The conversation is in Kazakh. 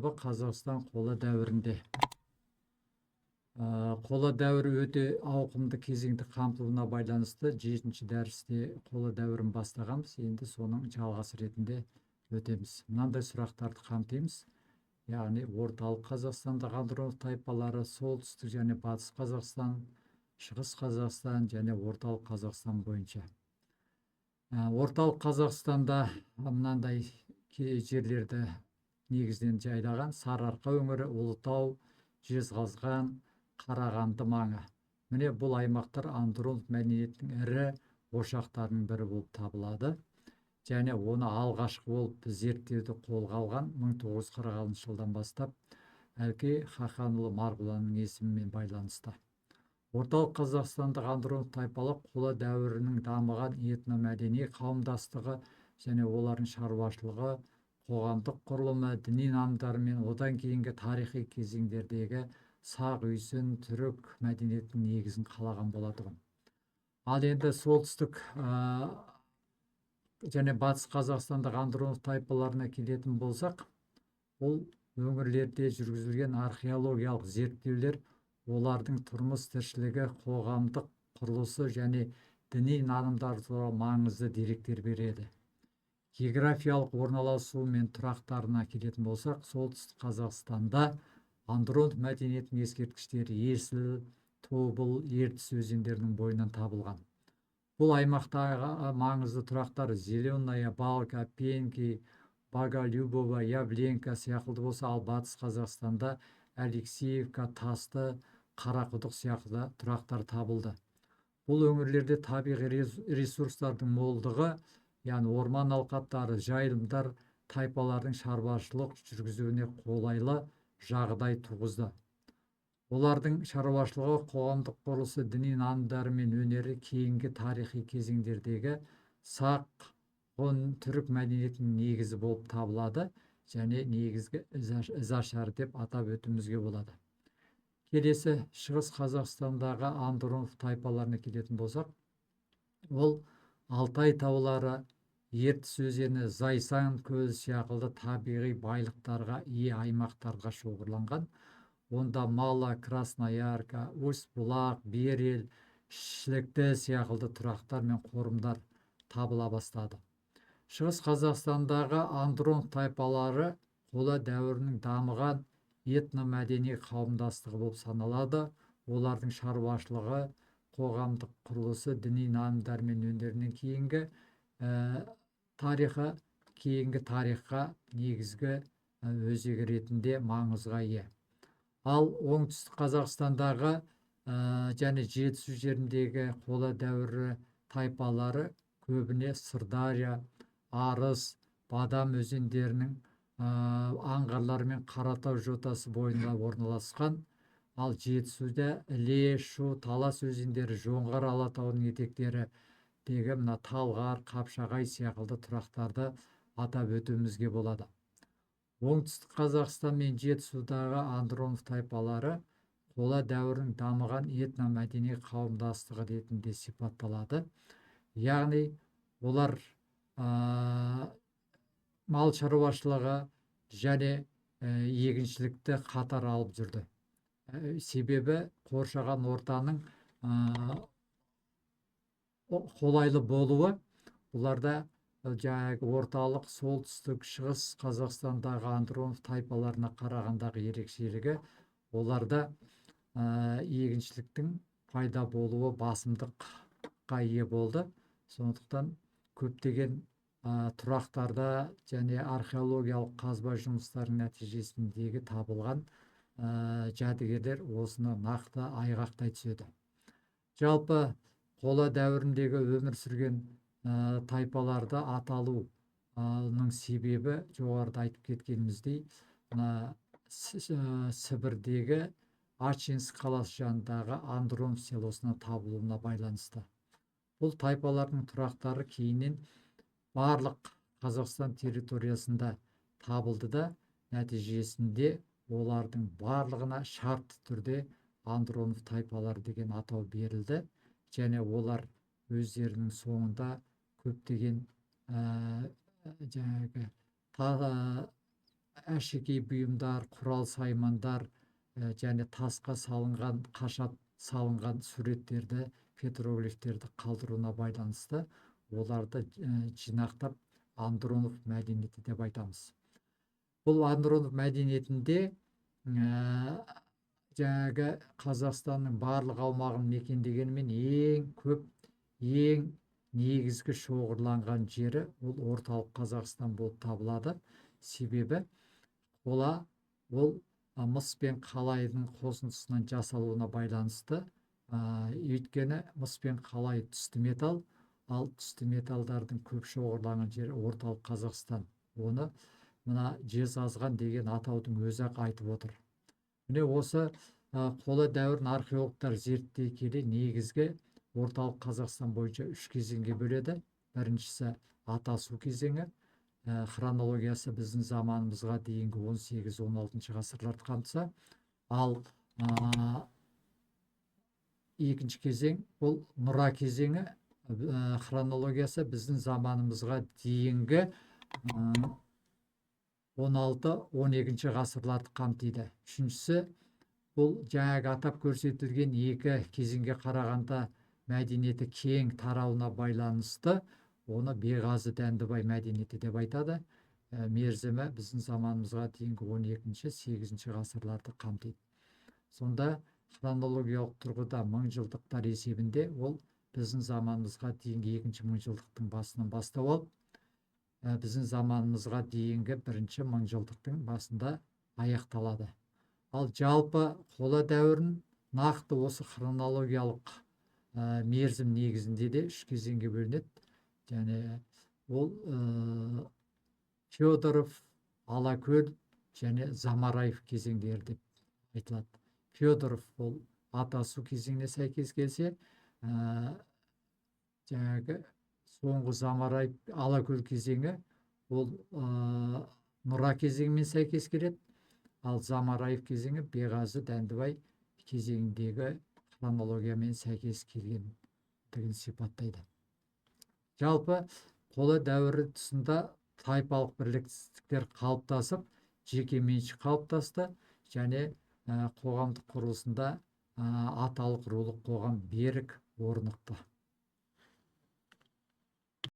Қазақстан қола дәуірінде. Қола дәуірі өте ауқымды кезеңді қамтуына байланысты 7-ші дәрісте қола дәуірін бастағанбыз. Енді соның жалғасы ретінде өтеміз. Мынандай сұрақтарды қамтимыз. Яғни орталық Қазақстанда андронов тайпалары, солтүстік және батыс Қазақстан, шығыс Қазақстан және орталық Қазақстан бойынша. Орталық Қазақстанда мынандай жерлерді негізінен жайлаған: Сарыарқа өңірі, Ұлытау, Жезқазған, Қарағанды маңы. Міне бұл аймақтар андронов мәдениетінің ірі ошақтарының бірі болып табылады. Және оны алғашқы болып зерттеуді қолға алған 1946 жылдан бастап Әлкей Хақанұлы Марғұланның есімімен байланысты. Орталық Қазақстандық андронов тайпалық қола дәуірінің дамыған этномәдени қауымдастығы және олардың шаруашылығы, қоғамдық құрылымы, діни нанымдары мен одан кейінгі тарихи кезеңдердегі сақ үйсін түрік мәдениетінің негізін қалаған болады. Ал енді солтүстік және батыс Қазақстандық андронов тайпаларына келетін болсақ, бұл өңірлерде жүргізілген археологиялық зерттеулер олардың тұрмыс тіршілігі, қоғамдық құрылысы және діни нанымдар туралы маңызды деректер береді. Географиялық орналасуы мен тұрақтарына келетін болсақ, солтүстік Қазақстанда андронов мәдениетінің ескерткіштері Есіл, Тобыл, Ертіс өзендерінің бойынан табылған. Бұл аймақтағы маңызды тұрақтар Зеленая, Балка, Пенки, Боголюбова, Явленка сияқты болса, ал батыс Қазақстанда Алексеевка, Тасты, Қарақұдық сияқты тұрақтар табылды. Бұл өңірлерде табиғи ресурстардың молдығы, яғни орман алқаптары, жайылымдар тайпалардың шаруашылық жүргізуіне қолайлы жағдай туғызды. Олардың шаруашылығы, қоғамдық құрылысы, діни нанымдары мен өнері кейінгі тарихи кезеңдердегі сақ, ғұн, түрік мәдениетінің негізі болып табылады және негізгі ізашары деп атап өтуімізге болады. Келесі шығыс Қазақстандағы андронов тайпаларына келетін болсақ, ол Алтай таулары, Ертіс өзені, Зайсан көлі сияқты табиғи байлықтарға ие аймақтарға шоғырланған. Онда Мала, Красноярка, Усть-Бұлақ, Берел, Шілікті сияқты тұрақтар мен қорымдар табыла бастады. Шығыс Қазақстандағы андронов тайпалары қола дәуірінің дамыған этномәдени қауымдастығы болып саналады. Олардың шаруашылығы, қоғамдық құрылысы, діни нанымдар мен өнерінен кейінгі тарихқа негізгі өзегі ретінде маңызға ие. Ал оңтүстік Қазақстандағы және жетісу жеріндегі қола дәуірі тайпалары көбіне Сырдария, Арыс, Бадам өзендерінің аңғарлары мен Қаратау жотасы бойында орналасқан. Ал жетісуде Іле, Шу, Талас өзендері, Жоңғар алатауының етектері дегі мына Талғар, Қапшағай сияқты тұрақтарды атап өтуімізге болады. Оңтүстік Қазақстан мен жетісудағы андронов тайпалары қола дәуірінің дамыған этномәдени қауымдастығы ретінде сипатталады. Яғни олар мал шаруашылығы және егіншілікті қатар алып жүрді. Себебі қоршаған ортаның қолайлы болуы бұларда орталық, солтүстік, шығыс Қазақстандағы андронов тайпаларына қарағандағы ерекшелігі оларда егіншіліктің пайда болуы басымдыққа ие болды. Сондықтан көптеген тұрақтарда және археологиялық қазба жұмыстарының нәтижесіндегі табылған жәдігерлер осыны нақты айғақтай түседі. Жалпы қола дәуіріндегі өмір сүрген тайпаларды аталуының себебі жоғарыда айтып кеткеніміздей, Сібірдегі Ачинск қаласы жанындағы андронов селосына табылуына байланысты. Бұл тайпалардың тұрақтары кейіннен барлық Қазақстан территориясында табылды да, нәтижесінде олардың барлығына шартты түрде андронов тайпалары деген атау берілді. Және олар өздерінің соңында көптеген әшекей бұйымдар, құрал саймандар және тасқа салынған, қашап салынған суреттерді, петроглифтерді қалдыруына байланысты оларды жинақтап Андронов мәдениеті деп айтамыз. Бұл Андронов мәдениетінде жаңағы Қазақстанның барлық аумағын мекендегенімен ең көп, ең негізгі шоғырланған жері ол орталық Қазақстан болып табылады. Себебі ол мыс пен қалайдың қосындысынан жасалуына байланысты. Өйткені мыс пен қалай түсті металл, ал түсті металдардың көп шоғырланған жері орталық Қазақстан. Оны мына жезқазған деген атаудың өзі ақ айтып отыр. Міне осы қола дәуірін археологтар зерттей келе негізгі орталық Қазақстан бойынша 3 кезеңге бөледі. Біріншісі атасу кезеңі, хронологиясы біздің заманымызға дейінгі 18-16 ғасырларды қамтыса, ал екінші кезең ол Нұра кезеңі, хронологиясы біздің заманымызға дейінгі 16-12 ғасырларды қамтиды. Үшіншісі бұл жаңағы атап көрсетілген екі кезеңге қарағанда мәдениеті кең тарауына байланысты оны Беғазы Дәндібай мәдениеті деп айтады. Мерзімі біздің заманымызға дейінгі 12-8 ғасырларды қамтиды. Сонда хронологиялық тұрғыда мыңжылдықтар есебінде ол біздің заманымызға дейінгі 2-ші мыңжылдықтың басынан бастау алып, біздің заманымызға дейінгі 1-ші мыңжылдықтың басында аяқталады. Ал жалпы қола дәуірін нақты осы хронологиялық мерзім негізінде де 3 кезеңге бөлінеді. Және ол Федоров, Алакөл және Замараев кезеңдері деп айтылады. Федоров ол атасу кезеңіне сәйкес келсе, жаңағы соңғы Замараев, Алакөл кезеңі ол Нұра кезеңімен сәйкес келеді. Ал Замараев кезеңі Беғазы Дәндібай кезеңіндегі хронологиямен сәйкес келгендігін сипаттайды. Жалпы қола дәуірі тұсында тайпалық бірлестіктер қалыптасып, жеке меншік қалыптасты және қоғамдық құрылысында аталық рулық қоғам берік орнықты.